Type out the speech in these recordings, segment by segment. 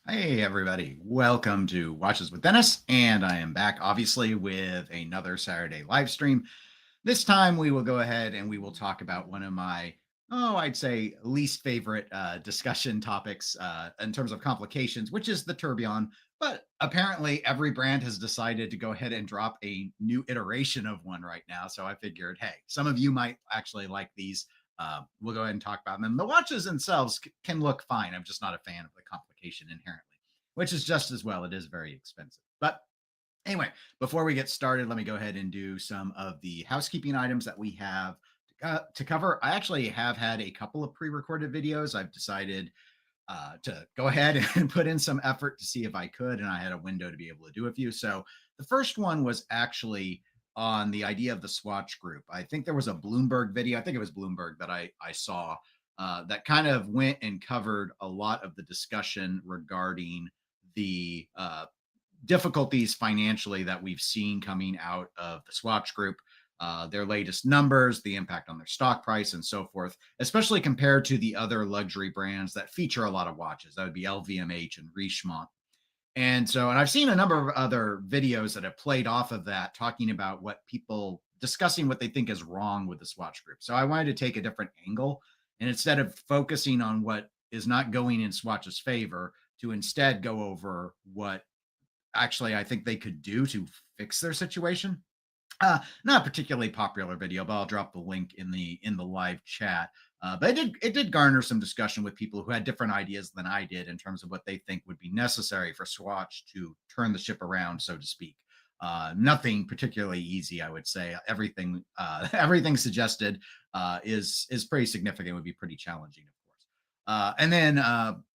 Hey, everybody. Welcome to Watches with Dennis. And I am back, obviously, with another Saturday live stream. This time, we will go ahead and we will talk about one of my, I'd say, least favorite discussion topics in terms of complications, which is the tourbillon. But apparently, every brand has decided to go ahead and drop a new iteration of one right now. So I figured, hey, some of you might actually like these. We'll go ahead and talk about them. The watches themselves can look fine. I'm just not a fan of the complication inherently, which is just as well. It is very expensive. But anyway, before we get started, let me go ahead and do some of the housekeeping items that we have to cover. I actually have had a couple of pre-recorded videos. I've decided to go ahead and put in some effort to see if I could, and I had a window to be able to do a few. So the first one was actually on the idea of the Swatch Group. I think there was a Bloomberg video. I think it was Bloomberg that I saw that kind of went and covered a lot of the discussion regarding the difficulties financially that we've seen coming out of the Swatch Group, their latest numbers, the impact on their stock price, and so forth, especially compared to the other luxury brands that feature a lot of watches. That would be LVMH and Richemont. And I've seen a number of other videos that have played off of that, talking about what people discussing what they think is wrong with the Swatch Group. So I wanted to take a different angle, and instead of focusing on what is not going in Swatch's favor, to instead go over what actually I think they could do to fix their situation. Not a particularly popular video, but I'll drop the link in the live chat. But it did garner some discussion with people who had different ideas than I did in terms of what they think would be necessary for Swatch to turn the ship around, so to speak. Nothing particularly easy, I would say. Everything everything suggested is pretty significant. Would be pretty challenging, of course. And then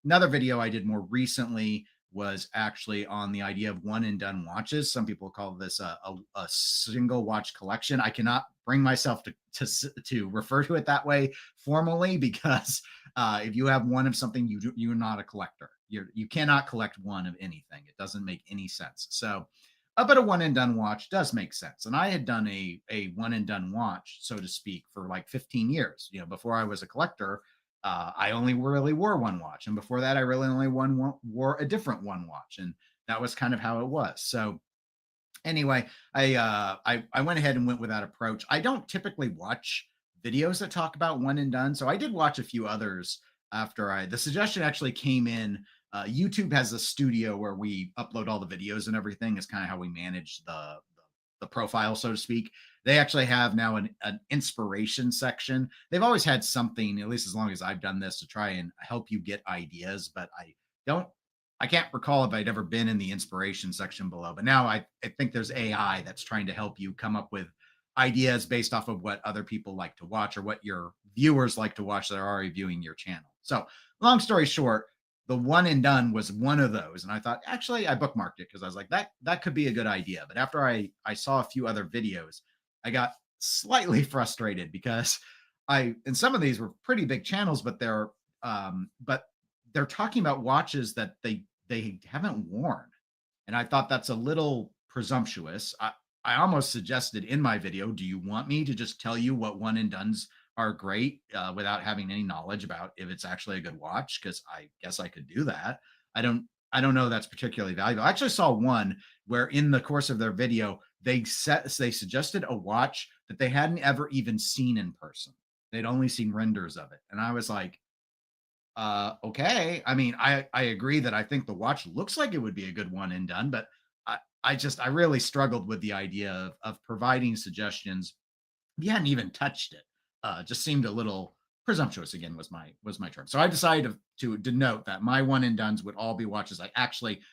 another video I did more recently was actually on the idea of one and done watches. Some people call this a single watch collection. I cannot bring myself to refer to it that way formally because if you have one of something, you're not a collector. You cannot collect one of anything. It doesn't make any sense. So, but a one and done watch does make sense. And I had done a one and done watch, so to speak, for like 15 years. Before I was a collector, I only really wore one watch, and before that, I really only wore a different one watch, and that was kind of how it was. So anyway, I went ahead and went with that approach. I don't typically watch videos that talk about one and done, so I did watch a few others after the suggestion actually came in. YouTube has a studio where we upload all the videos and everything. Is kind of how we manage the profile, so to speak. They actually have now an inspiration section. They've always had something, at least as long as I've done this, to try and help you get ideas, but don't I can't recall if I'd ever been in the inspiration section below, but now I think there's AI that's trying to help you come up with ideas based off of what other people like to watch or what your viewers like to watch that are already viewing your channel. So, long story short, the one and done was one of those, and I thought actually I bookmarked it because I was like that could be a good idea. But after I saw a few other videos, I got slightly frustrated because I and some of these were pretty big channels, but they're talking about watches that they haven't worn. And I thought that's a little presumptuous. I almost suggested in my video, do you want me to just tell you what one and dones are great without having any knowledge about if it's actually a good watch? Because I guess I could do that. I don't I don't know that's particularly valuable. I actually saw one where in the course of their video, they suggested a watch that they hadn't ever even seen in person. They'd only seen renders of it. And I was like, okay. I mean, I agree that I think the watch looks like it would be a good one and done, but I really struggled with the idea of providing suggestions. You hadn't even touched it. Just seemed a little presumptuous. Again, was my term. So I decided to denote that my one and dones would all be watches I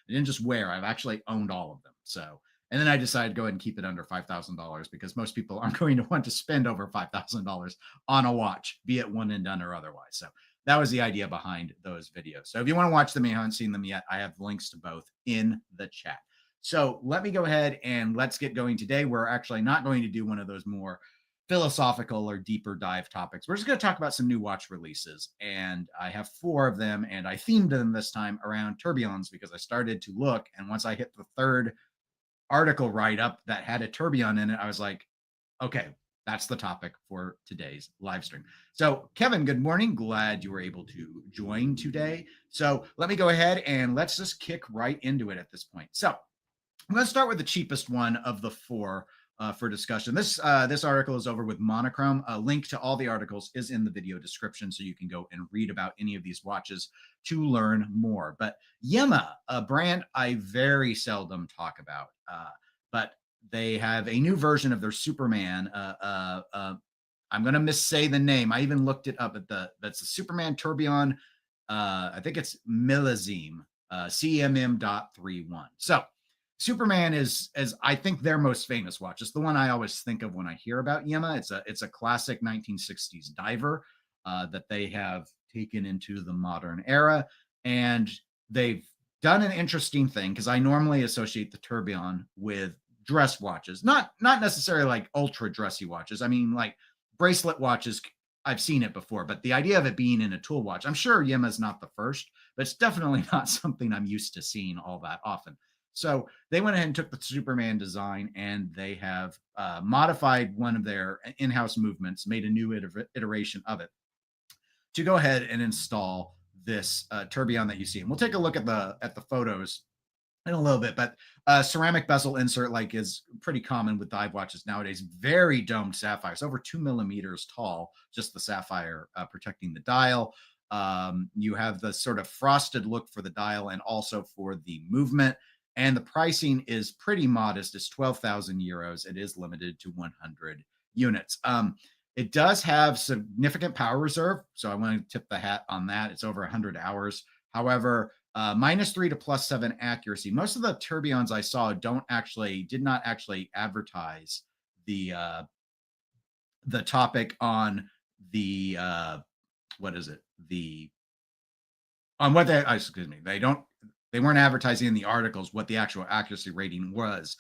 didn't just wear. I've actually owned all of them. So and then I decided to go ahead and keep it under $5,000 because most people aren't going to want to spend over $5,000 on a watch, be it one and done or otherwise. So that was the idea behind those videos. So if you want to watch them and you haven't seen them yet, I have links to both in the chat. So let me go ahead and let's get going. Today, we're actually not going to do one of those more philosophical or deeper dive topics. We're just going to talk about some new watch releases. And I have 4 of them, and I themed them this time around tourbillons because I started to look. And once I hit the third article write up that had a tourbillon in it, I was like, okay, That's the topic for today's live stream. So, Kevin, good morning. Glad you were able to join today. So, let me go ahead and let's just kick right into it at this point. So, I'm going to start with the cheapest one of the four for discussion. This article is over with Monochrome. A link to all the articles is in the video description, so you can go and read about any of these watches to learn more. But Yema, a brand I very seldom talk about, but they have a new version of their Superman. I'm going to missay the name. I even looked it up that's the Superman Tourbillon. I think it's Millésime, CMM.31. So Superman is, as I think, their most famous watch. It's the one I always think of when I hear about Yema. It's a classic 1960s diver that they have taken into the modern era, and they've done an interesting thing, because I normally associate the Tourbillon with dress watches, not necessarily like ultra dressy watches. I mean, like bracelet watches. I've seen it before, but the idea of it being in a tool watch, I'm sure Yema's not the first, but it's definitely not something I'm used to seeing all that often. So they went ahead and took the Superman design, and they have modified one of their in-house movements, made a new iteration of it to go ahead and install this tourbillon that you see. And we'll take a look at the photos in a little bit, but ceramic bezel insert, like, is pretty common with dive watches nowadays. Very domed sapphires, over 2 millimeters tall, just the sapphire protecting the dial. You have the sort of frosted look for the dial and also for the movement. And the pricing is pretty modest. It's 12,000 euros. It is limited to 100 units. It does have significant power reserve, so I want to tip the hat on that. It's over 100 hours. However, -3 to +7 accuracy. Most of the tourbillons I saw did not actually advertise the topic on the what is it? On what excuse me. They weren't advertising in the articles what the actual accuracy rating was.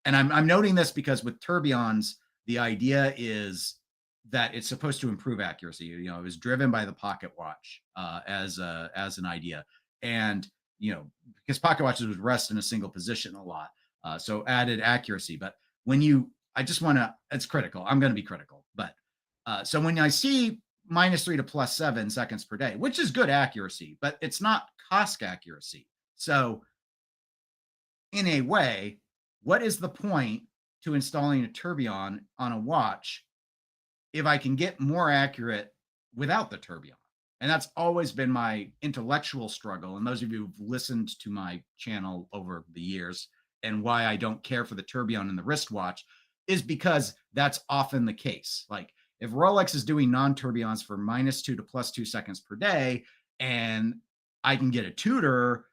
And I'm noting this because with tourbillons, the idea is that it's supposed to improve accuracy. You know, it was driven by the pocket watch as an idea. And, you know, because pocket watches would rest in a single position a lot. So added accuracy. But it's critical. I'm going to be critical. But so when I see -3 to +7 seconds per day, which is good accuracy, but it's not COSC accuracy. So in a way, what is the point to installing a tourbillon on a watch if I can get more accurate without the tourbillon? And that's always been my intellectual struggle. And those of you who've listened to my channel over the years, and why I don't care for the tourbillon in the wristwatch, is because that's often the case. Like, if Rolex is doing non-tourbillons for -2 to +2 seconds per day, and I can get a Tudor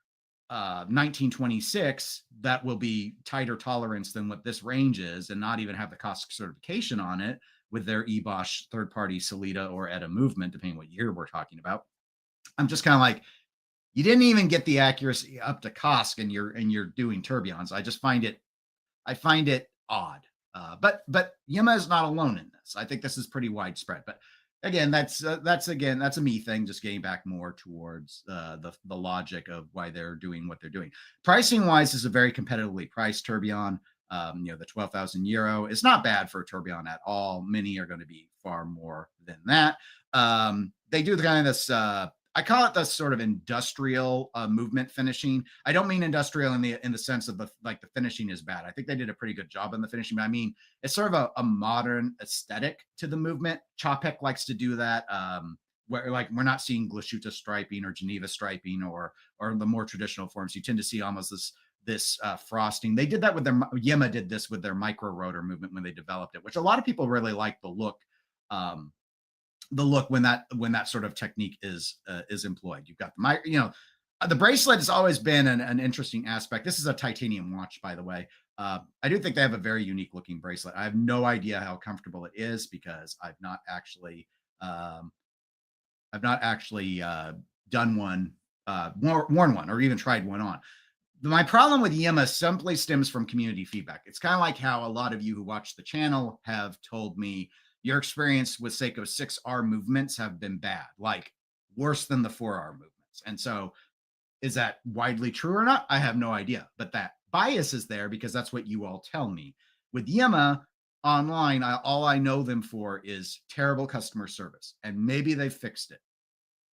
1926 that will be tighter tolerance than what this range is, and not even have the COSC certification on it, with their eBosch third-party Solita or ETA movement, depending what year we're talking about. I'm just kind of like, you didn't even get the accuracy up to COSC, and you're doing tourbillons. I find it odd. But Yema is not alone in this. I think this is pretty widespread. But again, that's a me thing. Just getting back more towards the logic of why they're doing what they're doing. Pricing wise, is a very competitively priced tourbillon. The 12,000 euro is not bad for a tourbillon at all. Many are going to be far more than that. They do the kind of this, I call it the sort of industrial movement finishing. I don't mean industrial in the sense of the finishing is bad. I think they did a pretty good job on the finishing, but I mean, it's sort of a modern aesthetic to the movement. Chopek likes to do that. Where, like, we're not seeing Glashütte striping or Geneva striping or the more traditional forms. You tend to see almost this frosting. They did that with Yema did this with their micro rotor movement when they developed it, which a lot of people really like the look. When that sort of technique is employed. You've got the bracelet has always been an interesting aspect. This is a titanium watch, by the way. I do think they have a very unique looking bracelet. I have no idea how comfortable it is, because I've not actually done one, worn one, or even tried one on. My problem with Yema simply stems from community feedback. It's kind of like how a lot of you who watch the channel have told me your experience with Seiko 6R movements have been bad, like worse than the 4R movements. And so, is that widely true or not? I have no idea, but that bias is there because that's what you all tell me. With Yema, online, all I know them for is terrible customer service. And maybe they fixed it.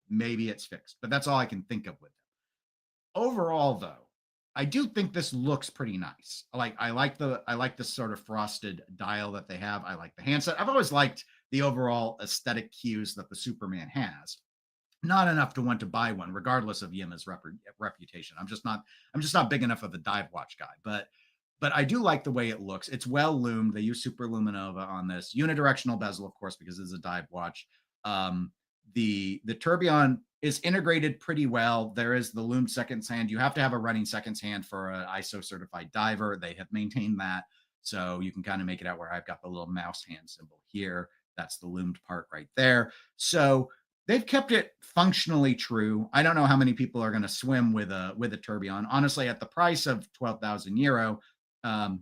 Maybe it's fixed, but that's all I can think of with them. Overall, though, I do think this looks pretty nice. I like the sort of frosted dial that they have. I like the handset. I've always liked the overall aesthetic cues that the Superman has. Not enough to want to buy one, regardless of Yema's reputation. I'm just not big enough of a dive watch guy, but I do like the way it looks. It's well loomed. They use super luminova on this unidirectional bezel, of course, because it's a dive watch. The tourbillon is integrated pretty well. There is the loomed seconds hand. You have to have a running seconds hand for an ISO certified diver. They have maintained that, so you can kind of make it out where I've got the little mouse hand symbol here. That's the loomed part right there. So they've kept it functionally true. I don't know how many people are going to swim with a tourbillon. Honestly, at the price of 12,000 euro, um,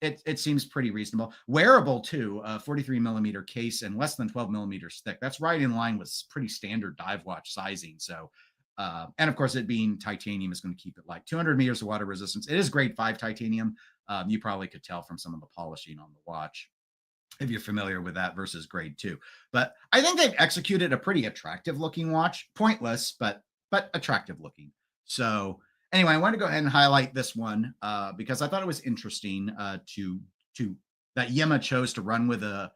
it seems pretty reasonable. Wearable too, a 43 millimeter case and less than 12 millimeters thick. That's right in line with pretty standard dive watch sizing. So, and of course, it being titanium is going to keep it light. 200 meters of water resistance. It is grade 5 titanium. You probably could tell from some of the polishing on the watch if you're familiar with that versus grade 2. But I think they've executed a pretty attractive looking watch. Pointless, but attractive looking. So anyway, I want to go ahead and highlight this one because I thought it was interesting to that Yema chose to run with a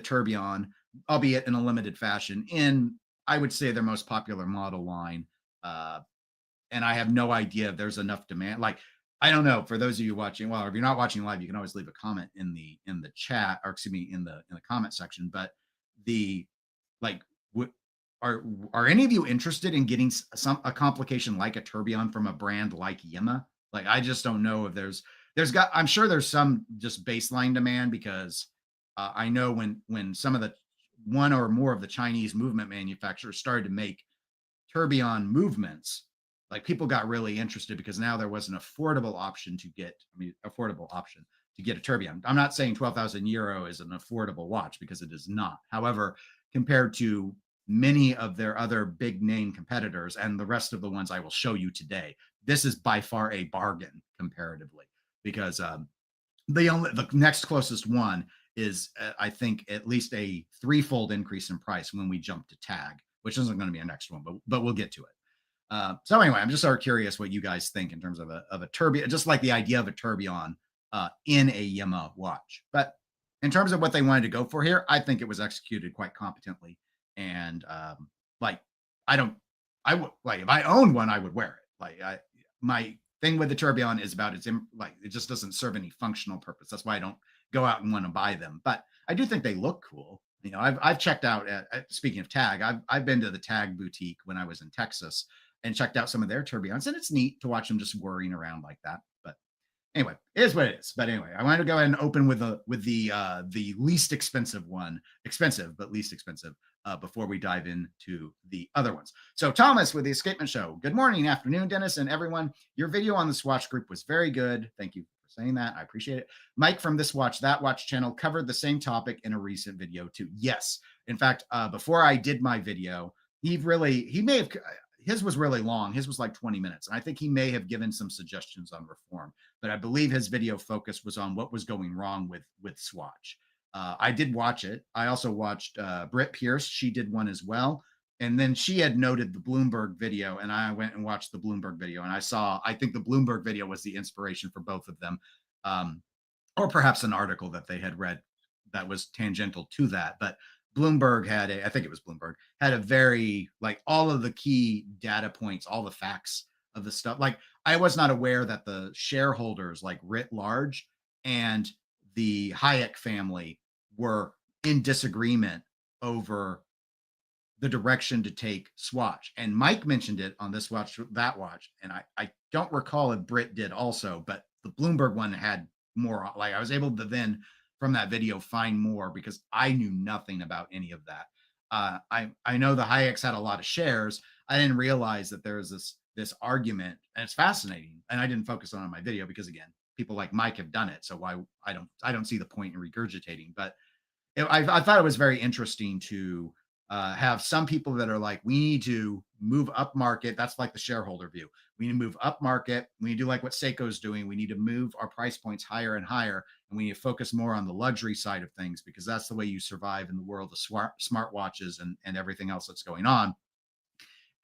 tourbillon, albeit in a limited fashion, in I would say their most popular model line. And I have no idea if there's enough demand. Like, I don't know. For those of you watching, well, if you're not watching live, you can always leave a comment in the chat, or excuse me, in the comment section. But the like, are any of you interested in getting a complication like a tourbillon from a brand like Yema? Like, I just don't know if I'm sure there's some just baseline demand, because I know when some of the one or more of the Chinese movement manufacturers started to make tourbillon movements, like, people got really interested because now there was an affordable option to get, a tourbillon. I'm not saying 12,000 euro is an affordable watch, because it is not. However, compared to many of their other big name competitors and the rest of the ones I will show you today, this is by far a bargain comparatively, because the next closest one is I think at least a threefold increase in price when we jump to tag, which isn't going to be our next one, but we'll get to it. So anyway, I'm just sort of curious what you guys think in terms of a tourbillon, just like the idea of a tourbillon in a Yema watch. But in terms of what they wanted to go for here, I think it was executed quite competently. And like, I would, like, if I owned one, I would wear it. Like, my thing with the tourbillon is about it just doesn't serve any functional purpose. That's why I don't go out and want to buy them. But I do think they look cool. You know, I've checked out. Speaking of Tag, I've been to the Tag boutique when I was in Texas and checked out some of their tourbillons, and it's neat to watch them just whirring around like that. But anyway, it is what it is. But anyway, I wanted to go ahead and open with the least expensive one, expensive but least expensive, before we dive into the other ones. So Thomas with the Escapement Show. Good morning, afternoon, Dennis, and everyone. Your video on the Swatch Group was very good. Thank you for saying that. I appreciate it. Mike from This Watch That Watch channel covered the same topic in a recent video too. Yes, in fact, before I did my video, he may have. His was really long. His was like 20 minutes. And I think he may have given some suggestions on reform, but I believe his video focus was on what was going wrong with Swatch. I did watch it. I also watched Britt Pierce. She did one as well. And then she had noted the Bloomberg video, and I went and watched the Bloomberg video, and I think the Bloomberg video was the inspiration for both of them. Or perhaps an article that they had read that was tangential to that. But Bloomberg I think it was Bloomberg, had a very, like, all of the key data points, all the facts of the stuff. Like, I was not aware that the shareholders, like, writ large, and the Hayek family were in disagreement over the direction to take Swatch. And Mike mentioned it on This Watch That Watch, and I don't recall if Britt did also, but the Bloomberg one had more. Like, I was able to then from that video find more, because I knew nothing about any of that. I know the Hayeks had a lot of shares. I didn't realize that there was this argument, and it's fascinating. And I didn't focus on it in my video because, again, people like Mike have done it, so why I don't see the point in regurgitating. But I thought it was very interesting to have some people that are like, we need to move up market. That's like the shareholder view. We need to move up market. We need to do like what Seiko's doing. We need to move our price points higher and higher. And we need to focus more on the luxury side of things, because that's the way you survive in the world of smartwatches and everything else that's going on.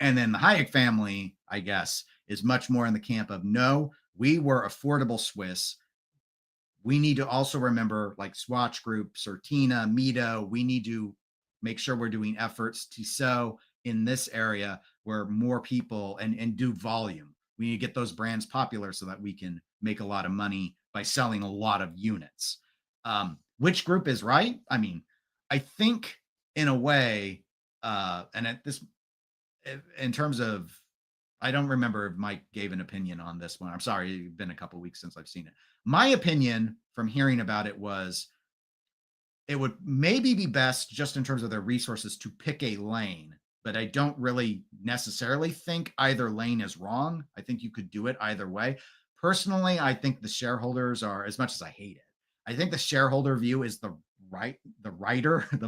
And then the Hayek family, I guess, is much more in the camp of, no, we were affordable Swiss. We need to also remember, like Swatch Group, Certina, Mito, we need to make sure we're doing efforts to sow in this area where more people and do volume. We need to get those brands popular so that we can make a lot of money by selling a lot of units. Which group is right? I mean, I think in a way, and at this, in terms of, I don't remember if Mike gave an opinion on this one. I'm sorry, it's been a couple of weeks since I've seen it. My opinion from hearing about it was, it would maybe be best just in terms of their resources to pick a lane, but I don't really necessarily think either lane is wrong. I think you could do it either way. Personally, I think the shareholders are, as much as I hate it, I think the shareholder view is the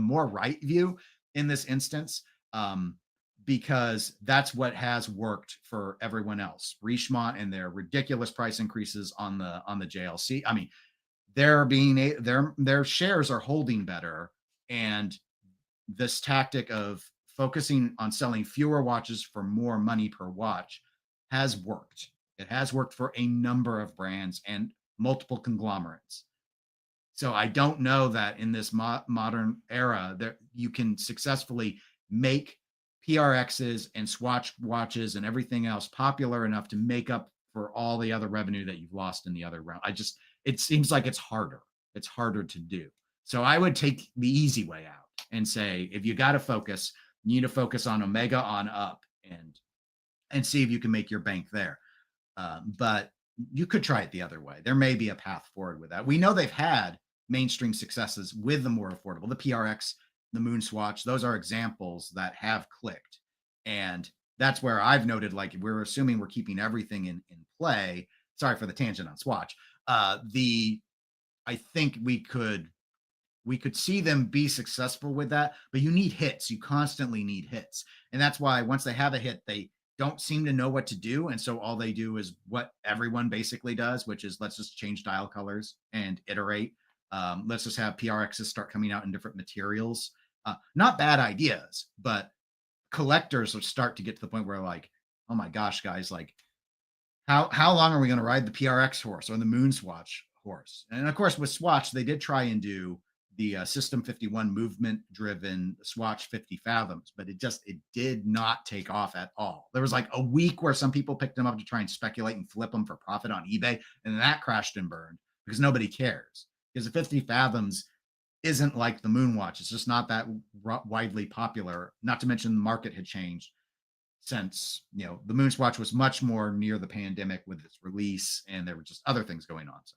more right view in this instance, because that's what has worked for everyone else. Richemont and their ridiculous price increases on the JLC. I mean, their shares are holding better, and this tactic of focusing on selling fewer watches for more money per watch has worked. It has worked for a number of brands and multiple conglomerates. So I don't know that in this modern era that you can successfully make PRXs and Swatch watches and everything else popular enough to make up for all the other revenue that you've lost in the other round. It seems like it's harder. It's harder to do. So I would take the easy way out and say, if you got to focus, you need to focus on Omega on up and see if you can make your bank there. But you could try it the other way. There may be a path forward with that. We know they've had mainstream successes with the more affordable, the PRX, the Moon Swatch. Those are examples that have clicked. And that's where I've noted, like, we're assuming we're keeping everything in play. Sorry for the tangent on Swatch. I think we could see them be successful with that, but you need hits. You constantly need hits. And that's why once they have a hit, they don't seem to know what to do. And so all they do is what everyone basically does, which is, let's just change dial colors and iterate. Let's just have PRXs start coming out in different materials. Not bad ideas, but collectors will start to get to the point where, like, oh my gosh, guys, like, how long are we going to ride the PRX horse or the Moon Swatch horse? And of course, with Swatch, they did try and do the System 51 movement-driven Swatch 50 Fathoms, but it did not take off at all. There was like a week where some people picked them up to try and speculate and flip them for profit on eBay, and that crashed and burned because nobody cares. Because the 50 Fathoms isn't like the Moonwatch. It's just not that widely popular. Not to mention the market had changed since, the Moonswatch was much more near the pandemic with its release, and there were just other things going on. So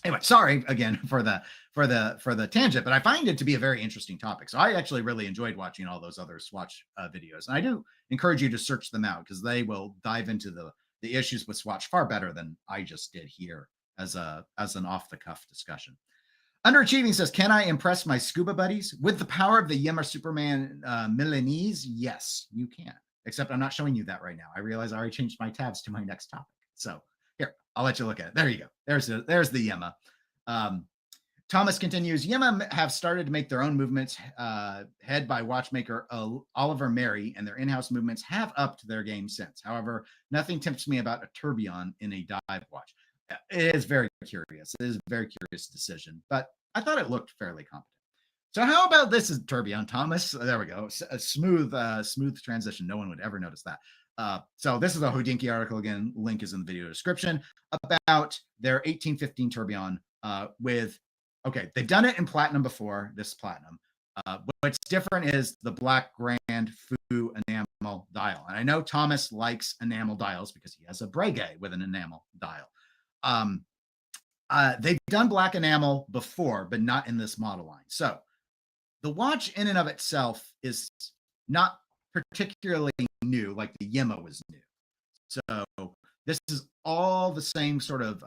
anyway, sorry again for the tangent, but I find it to be a very interesting topic. So I actually really enjoyed watching all those other Swatch videos, and I do encourage you to search them out because they will dive into the issues with Swatch far better than I just did here as an off the cuff discussion. Underachieving says, can I impress my scuba buddies with the power of the Yema Superman Milanese? Yes, you can. Except I'm not showing you that right now. I realize I already changed my tabs to my next topic. So here, I'll let you look at it. There you go. There's the Yema. Thomas continues, Yema have started to make their own movements, head by watchmaker Oliver Mary, and their in-house movements have upped their game since. However, nothing tempts me about a tourbillon in a dive watch. It is very curious. It is a very curious decision, but I thought it looked fairly competent. So how about this is tourbillon, Thomas? There we go. A smooth transition. No one would ever notice that. So this is a Hodinkee article. Again, link is in the video description about their 1815 tourbillon they've done it in platinum before, this platinum. What's different is the black grand faux enamel dial. And I know Thomas likes enamel dials because he has a Breguet with an enamel dial. They've done black enamel before, but not in this model line. So the watch in and of itself is not particularly new, like the Yema was new. So this is all the same sort of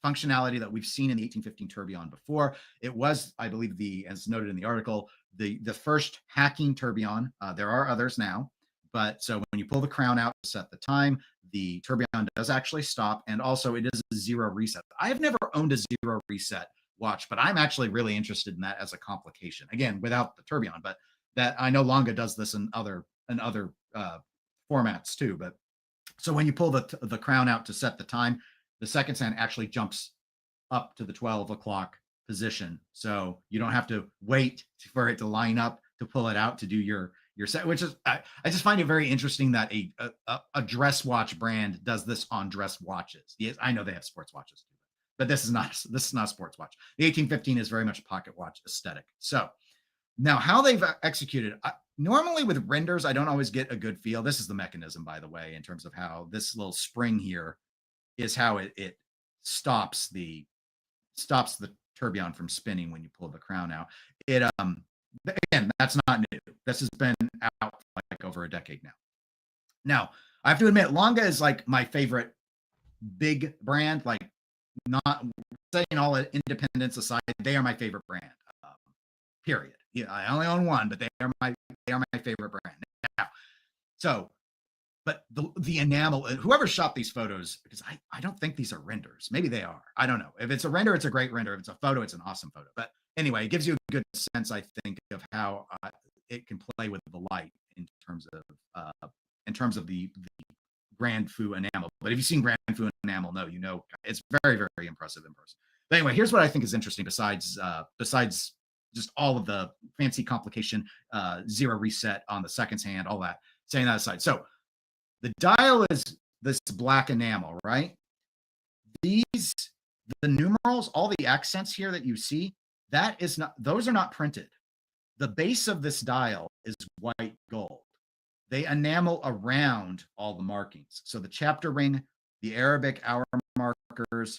functionality that we've seen in the 1815 tourbillon before. It was, I believe, as noted in the article, the first hacking tourbillon. There are others now, but so when you pull the crown out to set the time, the tourbillon does actually stop, and also it is a zero reset. I have never owned a zero reset watch, but I'm actually really interested in that as a complication. Again, without the tourbillon, but that I know Lange does this in other formats too. But so when you pull the crown out to set the time, the second hand actually jumps up to the 12 o'clock position. So you don't have to wait for it to line up to pull it out to do your set, which is, I just find it very interesting that a dress watch brand does this on dress watches. Yes, I know they have sports watches too, but this is not a sports watch. The 1815 is very much a pocket watch aesthetic. So now how they've executed, normally with renders, I don't always get a good feel. This is the mechanism, by the way, in terms of how this little spring here is how it stops the tourbillon from spinning when you pull the crown out. It again, that's not new. This has been out for like over a decade now. Now, I have to admit, Lange is like my favorite big brand. Like, not saying all independence aside, they are my favorite brand. Period. Yeah, I only own one, but they are my favorite brand. Now, so, but the enamel, whoever shot these photos, because I don't think these are renders. Maybe they are. I don't know. If it's a render, it's a great render. If it's a photo, it's an awesome photo. But anyway, it gives you a good sense, I think, of how it can play with the light in terms of the Grand Fu enamel. But if you've seen Grand Fu enamel, no, you know it's very, very impressive in person. But anyway, here's what I think is interesting besides just all of the fancy complication, zero reset on the seconds hand, all that, saying that aside. So the dial is this black enamel, right? The numerals, all the accents here that you see, those are not printed. The base of this dial is white gold. They enamel around all the markings. So the chapter ring, the Arabic hour markers,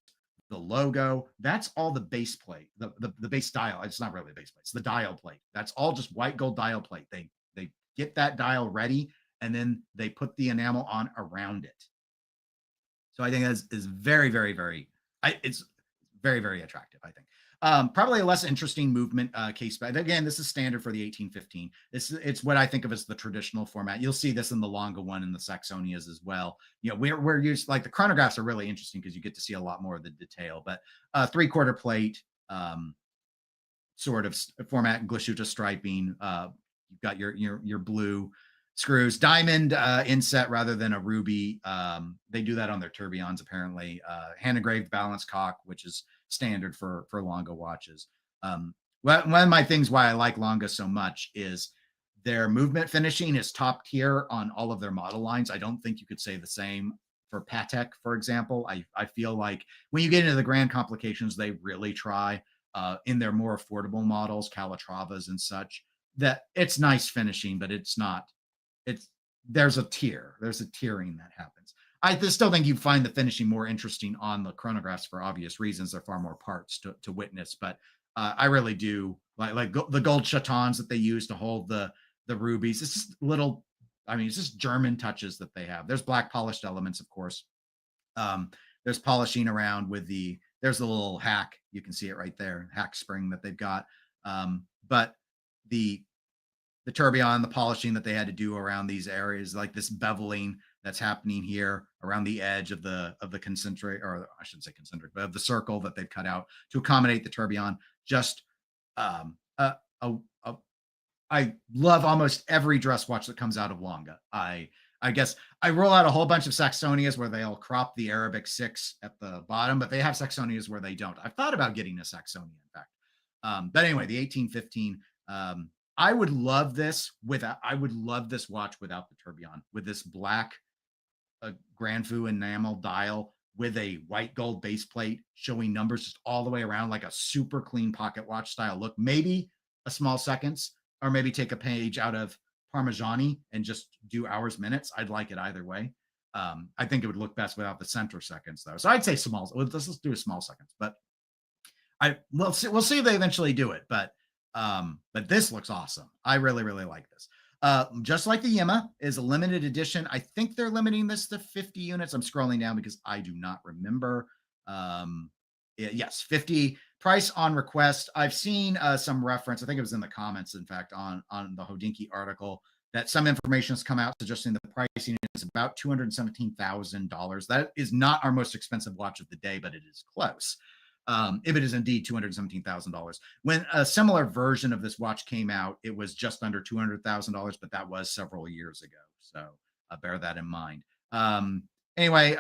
the logo, that's all the base plate, the base dial. It's not really a base plate, it's the dial plate. That's all just white gold dial plate. They get that dial ready, and then they put the enamel on around it. So I think that is very, very, very, it's very, very attractive, I think. Probably a less interesting movement case, but again, this is standard for the 1815. It's what I think of as the traditional format. You'll see this in the Lange one and the Saxonias as well. You know, we're used, like the chronographs are really interesting because you get to see a lot more of the detail. But 3/4 plate sort of format, glashütte striping. You've got your blue screws, diamond inset rather than a ruby. They do that on their tourbillons apparently. Hand engraved balance cock, which is standard for Lange watches. One of my things why I like Lange so much is their movement finishing is top tier on all of their model lines. I don't think you could say the same for Patek, for example. I feel like when you get into the grand complications, they really try in their more affordable models, Calatravas and such, that it's nice finishing, but there's a tiering that happens. I still think you find the finishing more interesting on the chronographs for obvious reasons. There are far more parts to witness, but I really do like the gold chatons that they use to hold the rubies. It's just it's just German touches that they have. There's black polished elements, of course. There's polishing around there's the little hack. You can see it right there, hack spring that they've got. But the tourbillon, the polishing that they had to do around these areas, like this beveling that's happening here around the edge of the concentric, or I shouldn't say concentric, but of the circle that they've cut out to accommodate the tourbillon. Just I love almost every dress watch that comes out of Lange. I guess I roll out a whole bunch of Saxonias where they'll crop the Arabic 6 at the bottom, but they have Saxonias where they don't. I've thought about getting a Saxonia, in fact. But anyway, the 1815. I would love this watch without the tourbillon, with this black Grand Fu enamel dial with a white gold base plate showing numbers just all the way around, like a super clean pocket watch style look. Maybe a small seconds, or maybe take a page out of Parmigiani and just do hours, minutes. I'd like it either way. I think it would look best without the center seconds, though. So I'd say small. Let's do a small seconds, but we'll see if they eventually do it. But this looks awesome. I really, really like this. Just like the Yema is a limited edition. I think they're limiting this to 50 units. I'm scrolling down because I do not remember. Yes, 50 price on request. I've seen some reference. I think it was in the comments, in fact, on the Hodinkee article, that some information has come out suggesting the pricing is about $217,000. That is not our most expensive watch of the day, but it is close. If it is indeed $217,000. When a similar version of this watch came out, it was just under $200,000, but that was several years ago. So bear that in mind. Anyway,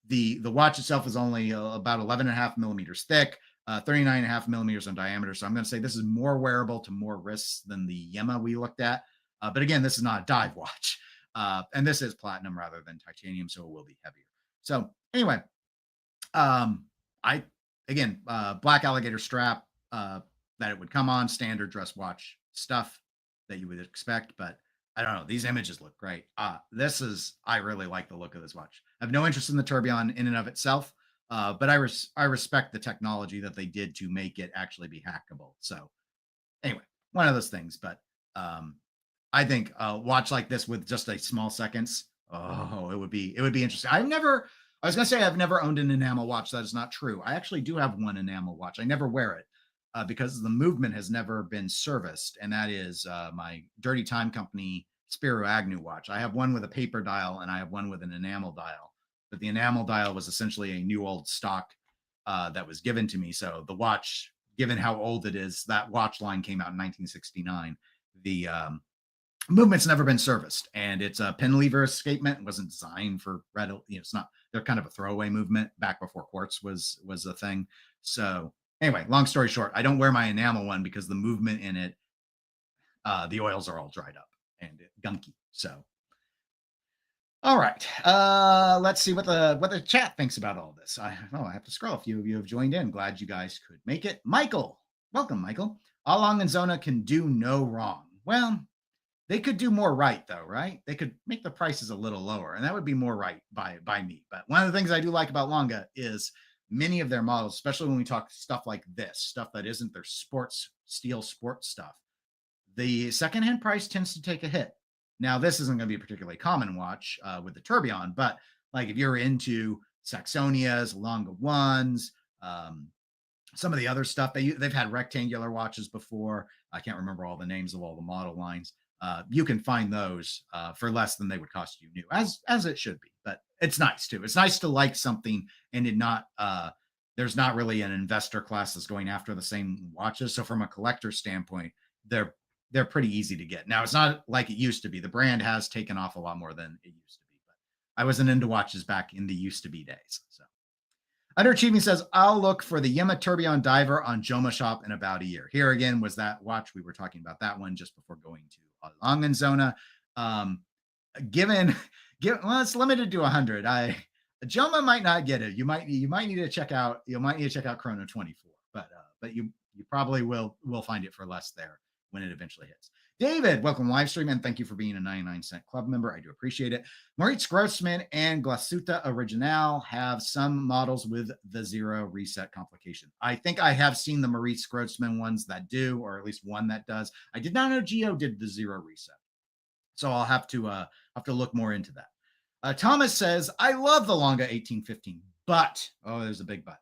the watch itself is only about 11.5 millimeters thick, 39.5 millimeters in diameter. So I'm going to say this is more wearable to more wrists than the Yema we looked at. But again, this is not a dive watch. And this is platinum rather than titanium, so it will be heavier. So anyway, black alligator strap that it would come on, standard dress watch stuff that you would expect, but I don't know. These images look great. I really like the look of this watch. I have no interest in the tourbillon in and of itself, but I respect the technology that they did to make it actually be hackable. So anyway, one of those things, but I think a watch like this with just a small seconds, it would be interesting. I was going to say I've never owned an enamel watch. That is not true. I actually do have one enamel watch. I never wear it because the movement has never been serviced. And that is my Dirty Time Company Spiro Agnew watch. I have one with a paper dial and I have one with an enamel dial. But the enamel dial was essentially a new old stock that was given to me. So the watch, given how old it is, that watch line came out in 1969. The movement's never been serviced, and it's a pin lever escapement. It wasn't designed for it's not. They're kind of a throwaway movement back before quartz was a thing. So anyway, long story short, I don't wear my enamel one because the movement in it, the oils are all dried up and gunky. So all right, let's see what the chat thinks about all this. I have to scroll. A few of you have joined in. Glad you guys could make it. Michael, welcome, Michael. Lange Söhne can do no wrong. Well, they could do more right, though, right? They could make the prices a little lower, and that would be more right by me. But one of the things I do like about Lange is many of their models, especially when we talk stuff like this, stuff that isn't their steel sports stuff, the secondhand price tends to take a hit. Now, this isn't going to be a particularly common watch with the tourbillon, but like if you're into Saxonias, Lange ones, some of the other stuff, they've had rectangular watches before. I can't remember all the names of all the model lines. You can find those for less than they would cost you new, as it should be. But it's nice too. It's nice to like something and it not there's not really an investor class that's going after the same watches. So from a collector standpoint, they're pretty easy to get. Now it's not like it used to be. The brand has taken off a lot more than it used to be. But I wasn't into watches back in the used to be days. So Underachieving says, I'll look for the Yema Tourbillon Diver on Joma Shop in about a year. Here again was that watch. We were talking about that one just before going to Lange Söhne. Well, it's limited to 100. Joma might not get it. You might need to check out Chrono 24, but you probably will find it for less there when it eventually hits. David, welcome live stream, and thank you for being a 99-cent club member. I do appreciate it. Moritz Grossman and Glasuta Original have some models with the zero reset complication. I think I have seen the Moritz Grossman ones that do, or at least one that does. I did not know Geo did the zero reset, so I'll have to look more into that. Thomas says, I love the Lange 1815, but there's a big but.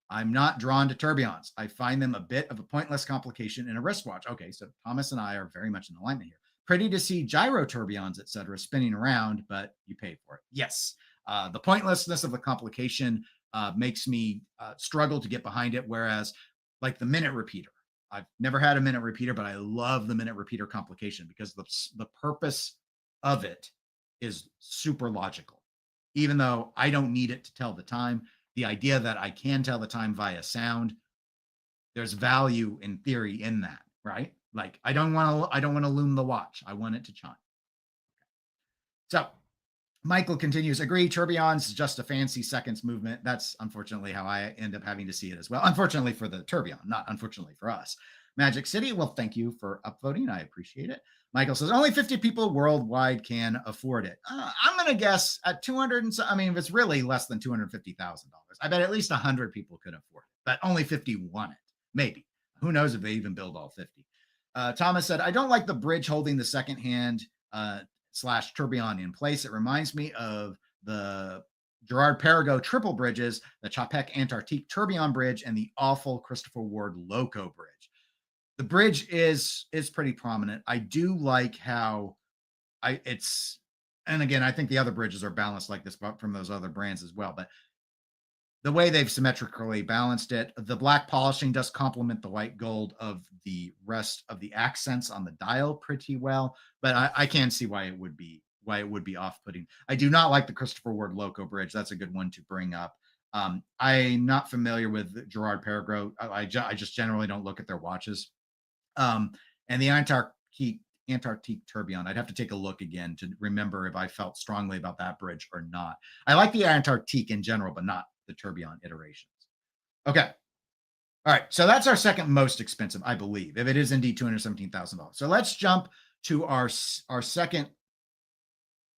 I'm not drawn to tourbillons. I find them a bit of a pointless complication in a wristwatch. Okay, so Thomas and I are very much in alignment here. Pretty to see gyro tourbillons, etc., spinning around, but you paid for it. Yes, the pointlessness of the complication makes me struggle to get behind it, whereas like the minute repeater, I've never had a minute repeater, but I love the minute repeater complication because the purpose of it is super logical. Even though I don't need it to tell the time, the idea that I can tell the time via sound, there's value in theory in that, right? Like I don't want to loom the watch. I want it to chime. So Michael continues, agree, tourbillons is just a fancy seconds movement. That's unfortunately how I end up having to see it as well. Unfortunately for the tourbillon, not unfortunately for us. Magic City, well, thank you for upvoting. I appreciate it. Michael says, only 50 people worldwide can afford it. I'm going to guess at 200. If it's really less than $250,000, I bet at least 100 people could afford it, but only 50 want it. Maybe. Who knows if they even build all 50. Thomas said, I don't like the bridge holding the second hand / tourbillon in place. It reminds me of the Gerard Perregaux triple bridges, the Chapek Antarctique Tourbillon bridge, and the awful Christopher Ward Loco bridge. The bridge is pretty prominent. I do like how it's, and again, I think the other bridges are balanced like this from those other brands as well, but the way they've symmetrically balanced it, the black polishing does complement the white gold of the rest of the accents on the dial pretty well, but I can see why it would be off-putting. I do not like the Christopher Ward Loco bridge. That's a good one to bring up. I'm not familiar with Gerard Perregaux. I just generally don't look at their watches. And the Antarctique Tourbillon, I'd have to take a look again to remember if I felt strongly about that bridge or not. I like the Antarctique in general, but not the Tourbillon iterations. Okay. All right. So that's our second most expensive, I believe, if it is indeed $217,000. So let's jump to our second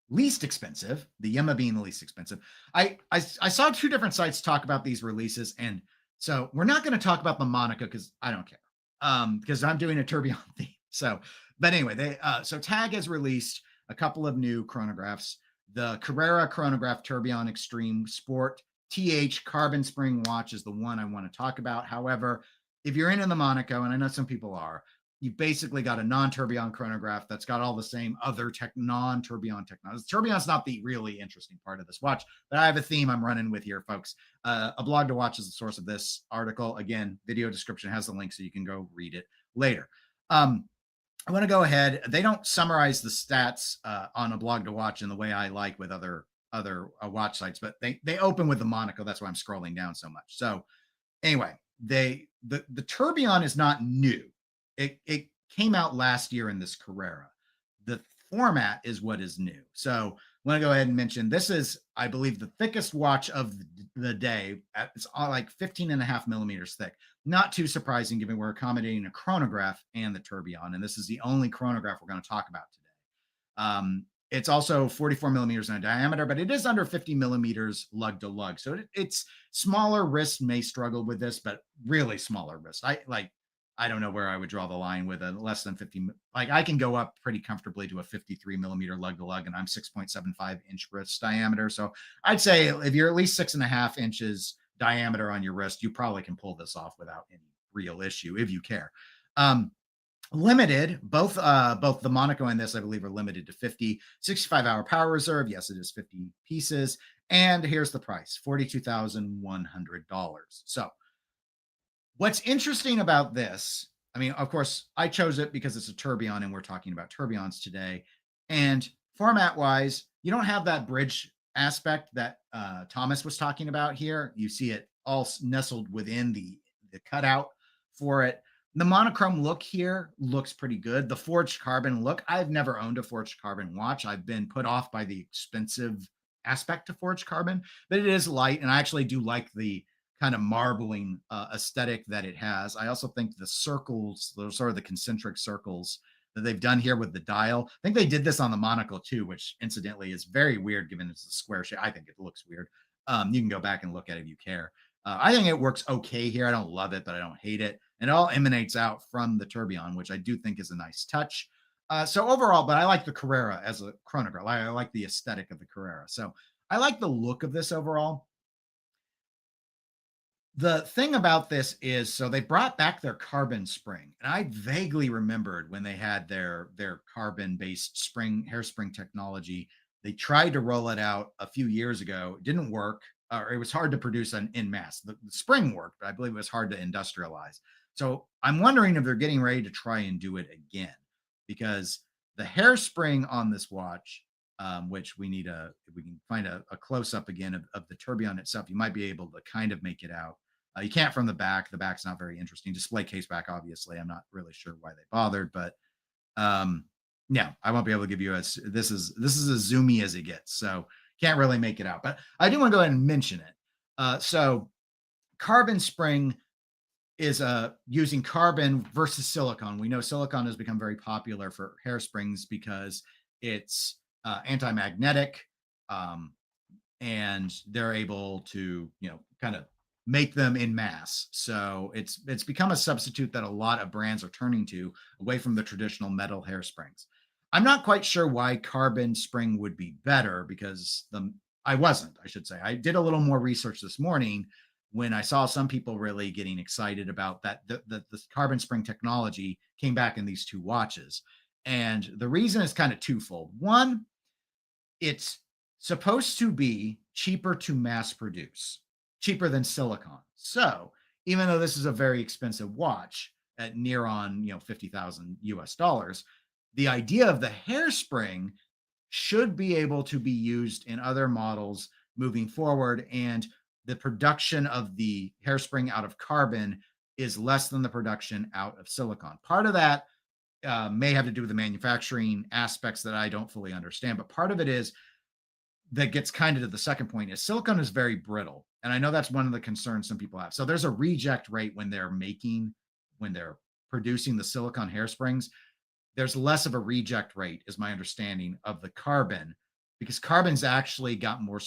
least expensive, the Yema being the least expensive. I saw two different sites talk about these releases, and so we're not going to talk about the Monaco because I don't care, because I'm doing a tourbillon theme. So, but anyway, so TAG has released a couple of new chronographs. The Carrera Chronograph Tourbillon Extreme Sport TH-Carbonspring watch is the one I want to talk about. However, if you're into the Monaco, and I know some people are, you've basically got a non-tourbillon chronograph that's got all the same other non-tourbillon technology. Tourbillon's not the really interesting part of this watch, but I have a theme I'm running with here, folks. A blog to watch is the source of this article. Again, video description has the link so you can go read it later. I want to go ahead. They don't summarize the stats on a blog to watch in the way I like with other watch sites, but they open with the Monaco. That's why I'm scrolling down so much. So anyway, the tourbillon is not new. It came out last year in this Carrera. The format is what is new. So I want to go ahead and mention this is, I believe, the thickest watch of the day. It's like 15.5 millimeters thick. Not too surprising given we're accommodating a chronograph and the tourbillon, and this is the only chronograph we're going to talk about today. It's also 44 millimeters in diameter, but it is under 50 millimeters lug to lug. So it's smaller wrists may struggle with this, but really smaller wrists. I don't know where I would draw the line with a less than 50. Like I can go up pretty comfortably to a 53 millimeter lug to lug, and I'm 6.75 inch wrist diameter. So I'd say if you're at least 6.5 inches diameter on your wrist, you probably can pull this off without any real issue if you care. Limited, both the Monaco and this, I believe, are limited to 50, 65-hour power reserve. Yes, it is 50 pieces. And here's the price, $42,100. So what's interesting about this, I mean, of course, I chose it because it's a tourbillon and we're talking about tourbillons today. And format-wise, you don't have that bridge aspect that Thomas was talking about here. You see it all nestled within the cutout for it. The monochrome look here looks pretty good. The forged carbon look, I've never owned a forged carbon watch. I've been put off by the expensive aspect of forged carbon, but it is light, and I actually do like the kind of marbling aesthetic that it has. I also think the circles, those sort of the concentric circles that they've done here with the dial. I think they did this on the Monaco too, which incidentally is very weird given it's a square shape. I think it looks weird. You can go back and look at it if you care. I think it works okay here. I don't love it, but I don't hate it. And it all emanates out from the tourbillon, which I do think is a nice touch. So overall, but I like the Carrera as a chronograph. I like the aesthetic of the Carrera. So I like the look of this overall. The thing about this is, so they brought back their carbon spring, and I vaguely remembered when they had their carbon-based hairspring technology. They tried to roll it out a few years ago. It didn't work, or it was hard to produce in mass. The spring worked, but I believe it was hard to industrialize. So I'm wondering if they're getting ready to try and do it again, because the hairspring on this watch, which we need if we can find a close-up again of the tourbillon itself, you might be able to kind of make it out. You can't from the back. The back's not very interesting. Display case back, obviously. I'm not really sure why they bothered, but yeah, I won't be able to give you this is as zoomy as it gets, so can't really make it out. But I do want to go ahead and mention it. So carbon spring is using carbon versus silicone. We know silicone has become very popular for hairsprings because it's anti-magnetic, and they're able to, kind of make them in mass. So it's become a substitute that a lot of brands are turning to away from the traditional metal hairsprings. I'm not quite sure why carbon spring would be better, because I wasn't, I should say. I did a little more research this morning when I saw some people really getting excited about that. The carbon spring technology came back in these two watches. And the reason is kind of twofold. One, it's supposed to be cheaper to mass produce, cheaper than silicon. So even though this is a very expensive watch at near on, 50,000 US dollars, the idea of the hairspring should be able to be used in other models moving forward. And the production of the hairspring out of carbon is less than the production out of silicon. Part of that may have to do with the manufacturing aspects that I don't fully understand, but part of it is that gets kind of to the second point is silicon is very brittle. And I know that's one of the concerns some people have. So there's a reject rate when they're producing the silicon hairsprings. There's less of a reject rate, is my understanding of the carbon, because carbon's actually got more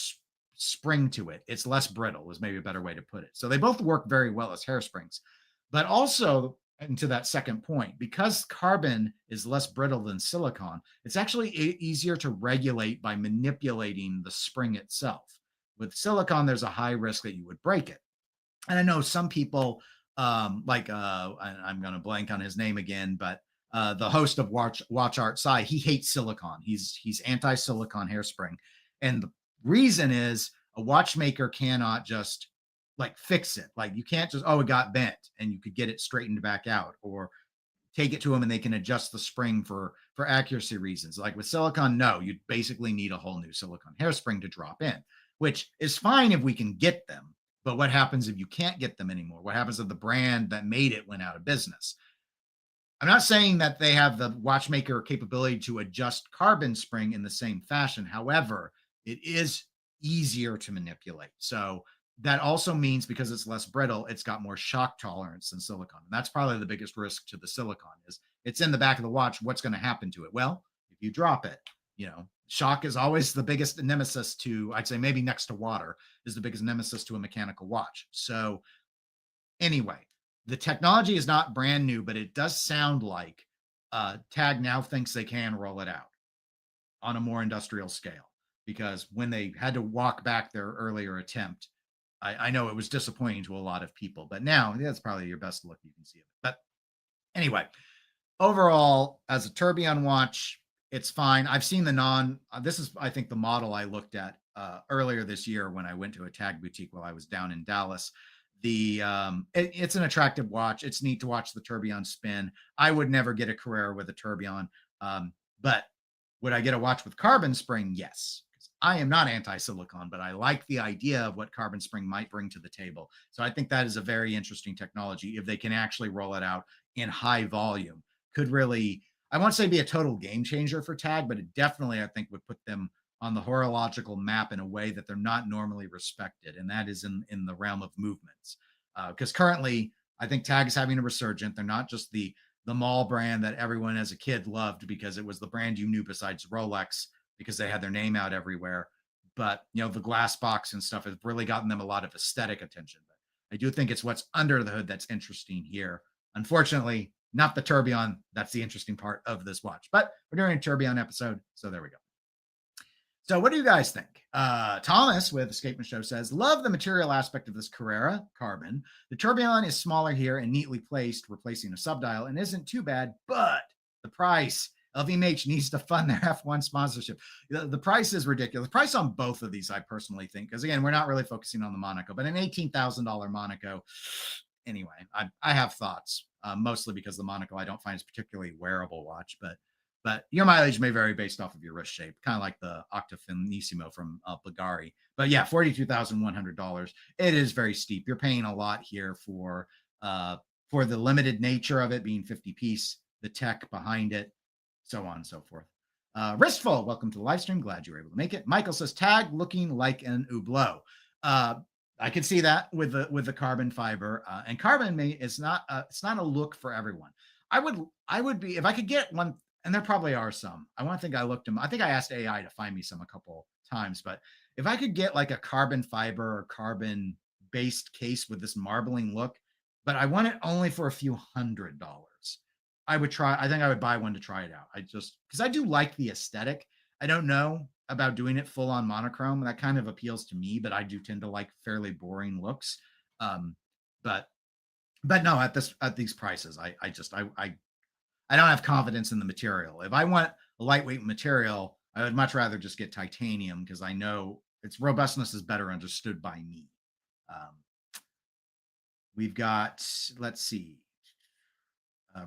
spring to it. It's less brittle, is maybe a better way to put it. So they both work very well as hairsprings. But also, and to that second point, because carbon is less brittle than silicon, it's actually easier to regulate by manipulating the spring itself. With silicon, there's a high risk that you would break it. And I know some people, I'm going to blank on his name again, but the host of Watch Art Sci, he hates silicon. He's anti-silicon hairspring. And the reason is a watchmaker cannot just fix it. Like you can't just, it got bent and you could get it straightened back out, or take it to them and they can adjust the spring for accuracy reasons. Like with silicon, no, you basically need a whole new silicon hairspring to drop in, which is fine if we can get them. But what happens if you can't get them anymore? What happens if the brand that made it went out of business? I'm not saying that they have the watchmaker capability to adjust carbon spring in the same fashion. However, it is easier to manipulate. So that also means because it's less brittle, it's got more shock tolerance than silicon. And that's probably the biggest risk to the silicon is it's in the back of the watch. What's going to happen to it? Well, if you drop it, shock is always the biggest nemesis to, I'd say maybe next to water, is the biggest nemesis to a mechanical watch. So anyway, the technology is not brand new, but it does sound like TAG now thinks they can roll it out on a more industrial scale, because when they had to walk back their earlier attempt, I know it was disappointing to a lot of people, but now that's probably your best look you can see of it. But anyway, overall, as a tourbillon watch, it's fine. I've seen this is, I think, the model I looked at earlier this year when I went to a TAG boutique while I was down in Dallas. It's an attractive watch. It's neat to watch the tourbillon spin. I would never get a Carrera with a tourbillon, but would I get a watch with carbon spring? Yes. I am not anti-silicon, but I like the idea of what carbon spring might bring to the table. So I think that is a very interesting technology. If they can actually roll it out in high volume, could really, I won't say be a total game changer for TAG, but it definitely, I think, would put them on the horological map in a way that they're not normally respected. And that is in the realm of movements. Because currently, I think TAG is having a resurgence. They're not just the mall brand that everyone as a kid loved because it was the brand you knew besides Rolex, because they had their name out everywhere. But, the glass box and stuff has really gotten them a lot of aesthetic attention. But I do think it's what's under the hood that's interesting here. Unfortunately, not the tourbillon. That's the interesting part of this watch. But we're doing a tourbillon episode, so there we go. So what do you guys think? Thomas with Escapement Show says, love the material aspect of this Carrera carbon. The tourbillon is smaller here and neatly placed, replacing a subdial, and isn't too bad, but the price. LVMH needs to fund their F1 sponsorship. The price is ridiculous. The price on both of these, I personally think, because again, we're not really focusing on the Monaco, but an $18,000 Monaco. Anyway, I have thoughts, mostly because the Monaco I don't find is particularly wearable watch, but your mileage may vary based off of your wrist shape, kind of like the Octafinissimo from Bulgari. But yeah, $42,100. It is very steep. You're paying a lot here for the limited nature of it being 50 piece, the tech behind it, so on and so forth. Wristful, welcome to the live stream. Glad you were able to make it. Michael says, TAG looking like an Hublot. I can see that with the carbon fiber, and carbon it's not a look for everyone. I would be, if I could get one, and there probably are some. I think I looked them. I think I asked AI to find me some a couple times, but if I could get like a carbon fiber or carbon based case with this marbling look, but I want it only for a few $100s. I think I would buy one to try it out. Because I do like the aesthetic. I don't know. about doing it full on monochrome. That kind of appeals to me, but I do tend to like fairly boring looks. Um, but no, at these prices, I don't have confidence in the material. If I want a lightweight material, I would much rather just get titanium because I know its robustness is better understood by me. Um, we've got, let's see.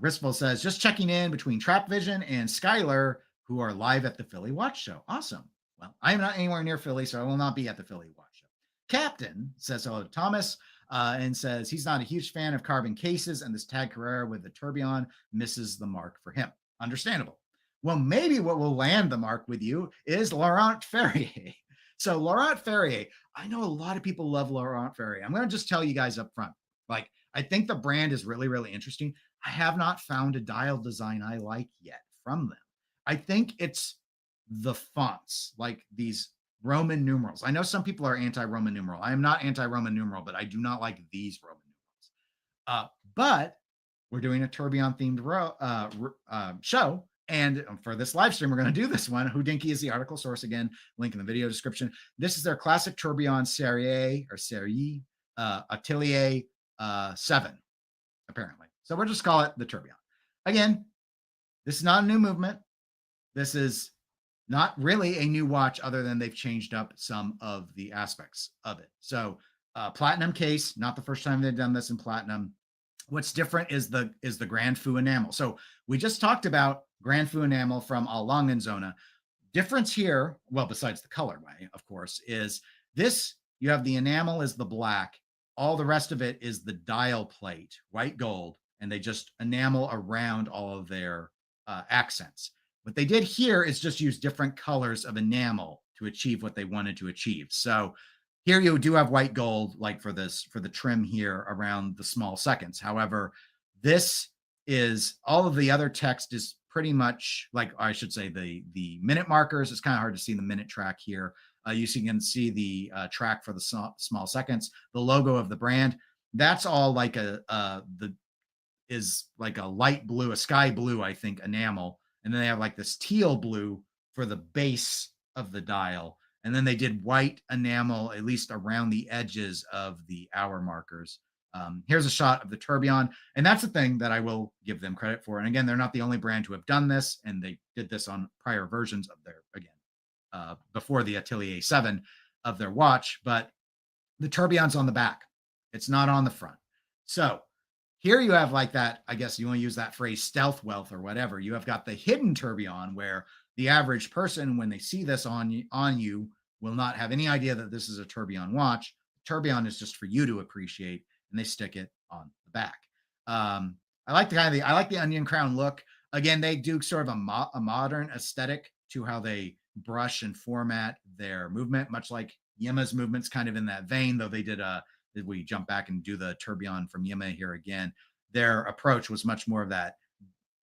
Rispel says, just checking in between Trap Vision and Skylar, who are live at the Philly Watch Show. Awesome. Well, I am not anywhere near Philly, so I will not be at the Philly Watch Show. Captain says hello to Thomas and says he's not a huge fan of carbon cases, and this Tag Carrera with the tourbillon misses the mark for him. Understandable. Well, maybe what will land the mark with you is Laurent Ferrier. So Laurent Ferrier, I know a lot of people love Laurent Ferrier. I'm going to just tell you guys up front. Like, I think the brand is really, really interesting. I have not found a dial design I like yet from them. I think it's the fonts, like these Roman numerals. I know some people are anti-Roman numeral. I am not anti-Roman numeral, but I do not like these Roman numerals. But we're doing a tourbillon themed show. And for this live stream, we're going to do this one. Houdinkee is the article source again, link in the video description. This is their classic tourbillon Série Atelier 7, apparently. So we'll just call it the tourbillon. Again, this is not a new movement. This is not really a new watch other than they've changed up some of the aspects of it. So platinum case, not the first time they've done this in platinum. What's different is the Grand Fou enamel. So we just talked about Grand Fou enamel from Lange Söhne. Difference here, well, besides the colorway, of course, is this, you have the enamel is the black. All the rest of it is the dial plate, white gold, and they just enamel around all of their accents. What they did here is just use different colors of enamel to achieve what they wanted to achieve. So here you do have white gold, like for the trim here around the small seconds. However, this is all of the other text is pretty much like, I should say, the minute markers. It's kind of hard to see the minute track here. You can see the track for the small seconds, the logo of the brand. That's all like is like a light blue, a sky blue, I think, enamel. And then they have like this teal blue for the base of the dial. And then they did white enamel, at least around the edges of the hour markers. Here's a shot of the tourbillon. And that's the thing that I will give them credit for. And again, they're not the only brand to have done this. And they did this on prior versions of their, again, before the Atelier 7 of their watch. But the tourbillon's on the back. It's not on the front. So here you have like that, I guess you want to use that phrase, stealth wealth or whatever. You have got the hidden tourbillon where the average person, when they see this on you, will not have any idea that this is a tourbillon watch. Tourbillon is just for you to appreciate, and they stick it on the back. I like the onion crown look. Again, they do sort of a modern aesthetic to how they brush and format their movement, much like Yema's movement's kind of in that vein, though they did we jump back and do the tourbillon from Yema here again. Their approach was much more of that,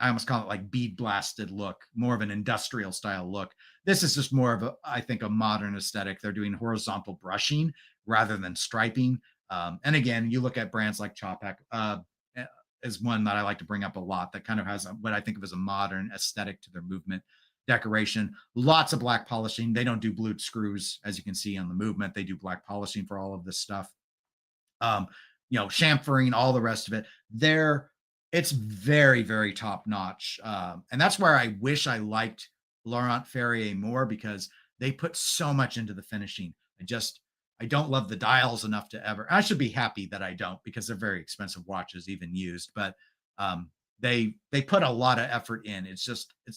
I almost call it like bead blasted look, more of an industrial style look. This is just more of I think, a modern aesthetic. They're doing horizontal brushing rather than striping. And again, you look at brands like Chopek is one that I like to bring up a lot that kind of has what I think of as a modern aesthetic to their movement decoration. Lots of black polishing. They don't do blued screws, as you can see on the movement. They do black polishing for all of this stuff. Chamfering, all the rest of it. It's very, very top notch. And that's where I wish I liked Laurent Ferrier more, because they put so much into the finishing. I don't love the dials enough to ever. I should be happy that I don't, because they're very expensive watches, even used. But they put a lot of effort in. It's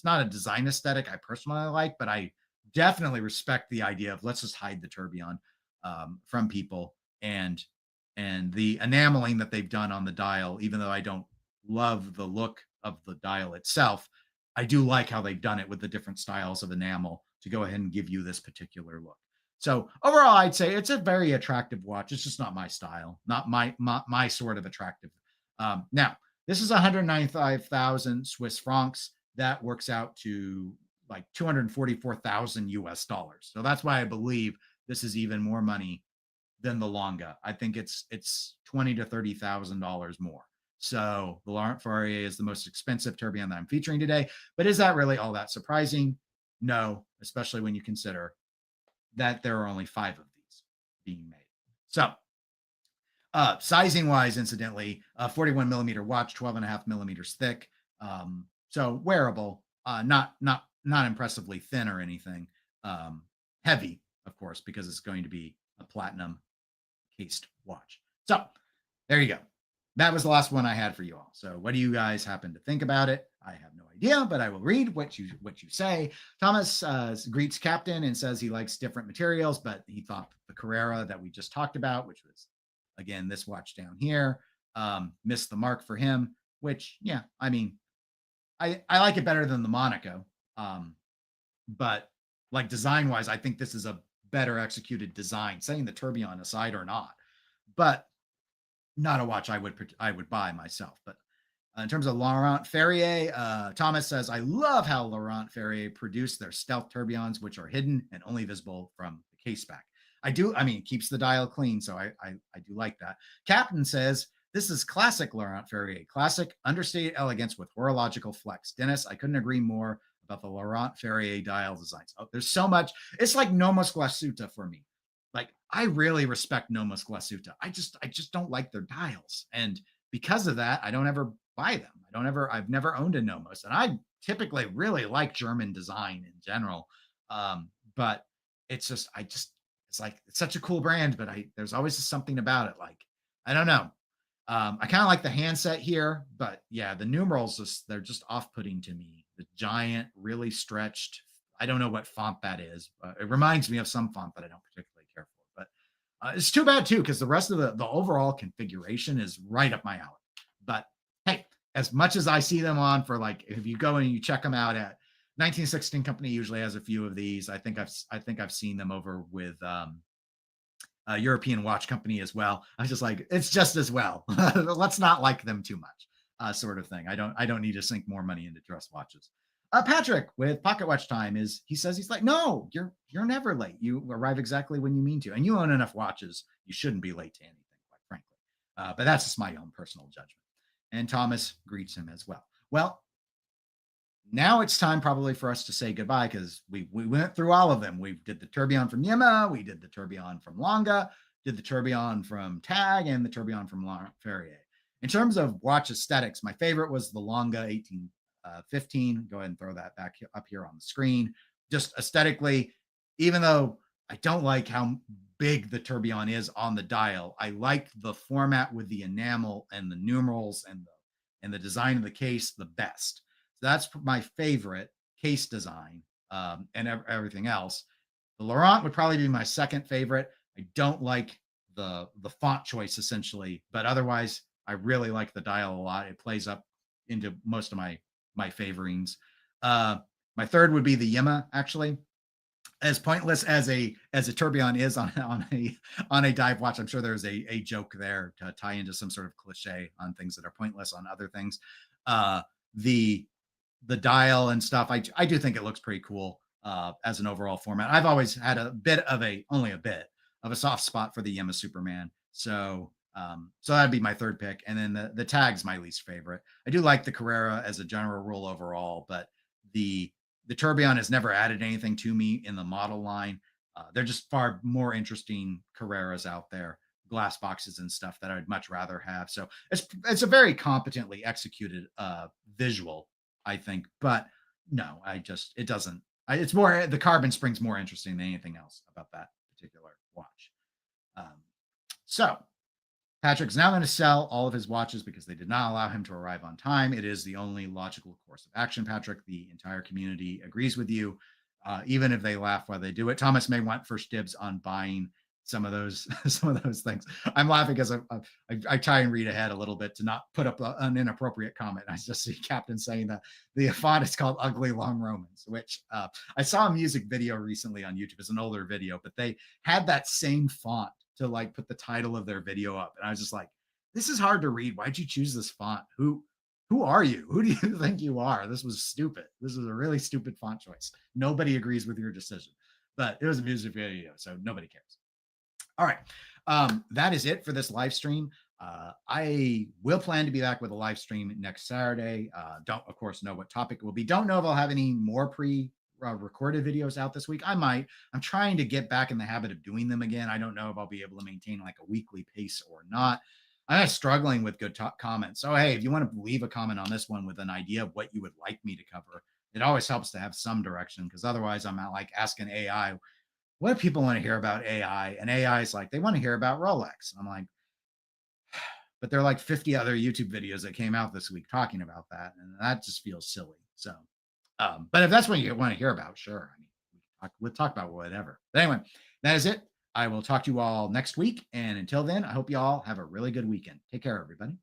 not a design aesthetic I personally like, but I definitely respect the idea of let's just hide the tourbillon from people. And the enameling that they've done on the dial, even though I don't love the look of the dial itself, I do like how they've done it with the different styles of enamel to go ahead and give you this particular look. So overall, I'd say it's a very attractive watch. It's just not my style, not my sort of attractive. Now, this is 195,000 Swiss francs. That works out to like 244,000 US dollars. So that's why I believe this is even more money than the Lange. I think it's $20,000 to $30,000 more. So the Laurent Ferrier is the most expensive tourbillon that I'm featuring today. But is that really all that surprising? No, especially when you consider that there are only 5 of these being made. So sizing wise, incidentally, 41 millimeter watch, 12.5 millimeters thick. So wearable, not impressively thin or anything. Heavy, of course, because it's going to be a platinum cased watch. So there you go. That was the last one I had for you all. So what do you guys happen to think about it? I have no idea, but I will read what you say. Thomas greets Captain and says he likes different materials, but he thought the Carrera that we just talked about, which was, again, this watch down here, missed the mark for him, which, yeah, I mean, I like it better than the Monaco. But like design-wise, I think this is a better executed design, setting the tourbillon aside or not. But not a watch I would buy myself. But in terms of Laurent Ferrier, Thomas says, I love how Laurent Ferrier produced their stealth tourbillons, which are hidden and only visible from the case back. I mean, it keeps the dial clean, so I do like that. Captain says, this is classic Laurent Ferrier, classic understated elegance with horological flex. Dennis, I couldn't agree more about the Laurent Ferrier dial designs. Oh, there's so much. It's like Nomos Glashütte for me. Like, I really respect Nomos Glashütte. I just don't like their dials. And because of that, I don't ever buy them. I've never owned a Nomos. And I typically really like German design in general. But it's just, it's like, it's such a cool brand, but there's always just something about it. Like, I don't know. I kind of like the handset here, but yeah, the numerals, they're just off-putting to me. The giant, really stretched, I don't know what font that is. It reminds me of some font that I don't particularly care for, but it's too bad too, because the rest of the overall configuration is right up my alley. But hey, as much as I see them on for, like, if you go and you check them out at 1916 Company usually has a few of these. I think I've seen them over with European Watch Company as well. I was just like, it's just as well. Let's not like them too much, sort of thing. I don't need to sink more money into dress watches. Patrick with Pocket Watch Time he says he's like, no, you're never late. You arrive exactly when you mean to, and you own enough watches. You shouldn't be late to anything, quite frankly. But that's just my own personal judgment. And Thomas greets him as well. Well, now it's time probably for us to say goodbye, because we went through all of them. We did the tourbillon from Yema, we did the tourbillon from Lange, did the tourbillon from Tag, and the tourbillon from Laurent Ferrier. In terms of watch aesthetics, my favorite was the Lange 1815. Go ahead and throw that back up here on the screen. Just aesthetically, even though I don't like how big the tourbillon is on the dial, I like the format with the enamel and the numerals and the design of the case the best. That's my favorite case design, and everything else. The Laurent would probably be my second favorite. I don't like the font choice, essentially, but otherwise, I really like the dial a lot. It plays up into most of my favorings. My third would be the Yema, actually. As pointless as a tourbillon is on a dive watch, I'm sure there's a joke there to tie into some sort of cliche on things that are pointless on other things. The dial and stuff, I do think it looks pretty cool as an overall format. I've always had only a bit of a soft spot for the Yema Superman. So that'd be my third pick. And then the Tag's my least favorite. I do like the Carrera as a general rule overall, but the tourbillon has never added anything to me in the model line. They're just far more interesting Carreras out there, glass boxes and stuff that I'd much rather have. So it's a very competently executed visual, I think, but no, it doesn't. It's more, the carbon spring's more interesting than anything else about that particular watch. So Patrick's now going to sell all of his watches because they did not allow him to arrive on time. It is the only logical course of action, Patrick. The entire community agrees with you, even if they laugh while they do it. Thomas may want first dibs on buying some of those things. I'm laughing because I try and read ahead a little bit to not put up an inappropriate comment. I just see Captain saying that the font is called Ugly Long Romans, which I saw a music video recently on YouTube. It's an older video, but they had that same font to like put the title of their video up. And I was just like, this is hard to read. Why'd you choose this font? Who are you? Who do you think you are? This was stupid. This is a really stupid font choice. Nobody agrees with your decision, but it was a music video, so nobody cares. All right. That is it for this live stream. I will plan to be back with a live stream next Saturday. Don't, of course, know what topic it will be. Don't know if I'll have any more recorded videos out this week. I might. I'm trying to get back in the habit of doing them again. I don't know if I'll be able to maintain like a weekly pace or not. I'm struggling with good comments. So, hey, if you want to leave a comment on this one with an idea of what you would like me to cover, it always helps to have some direction, because otherwise I'm not like asking AI, what do people want to hear about AI? And AI is like, they want to hear about Rolex. I'm like, but there are like 50 other YouTube videos that came out this week talking about that. And that just feels silly. So, but if that's what you want to hear about, sure. I mean, we'll talk about whatever. But anyway, that is it. I will talk to you all next week. And until then, I hope you all have a really good weekend. Take care, everybody.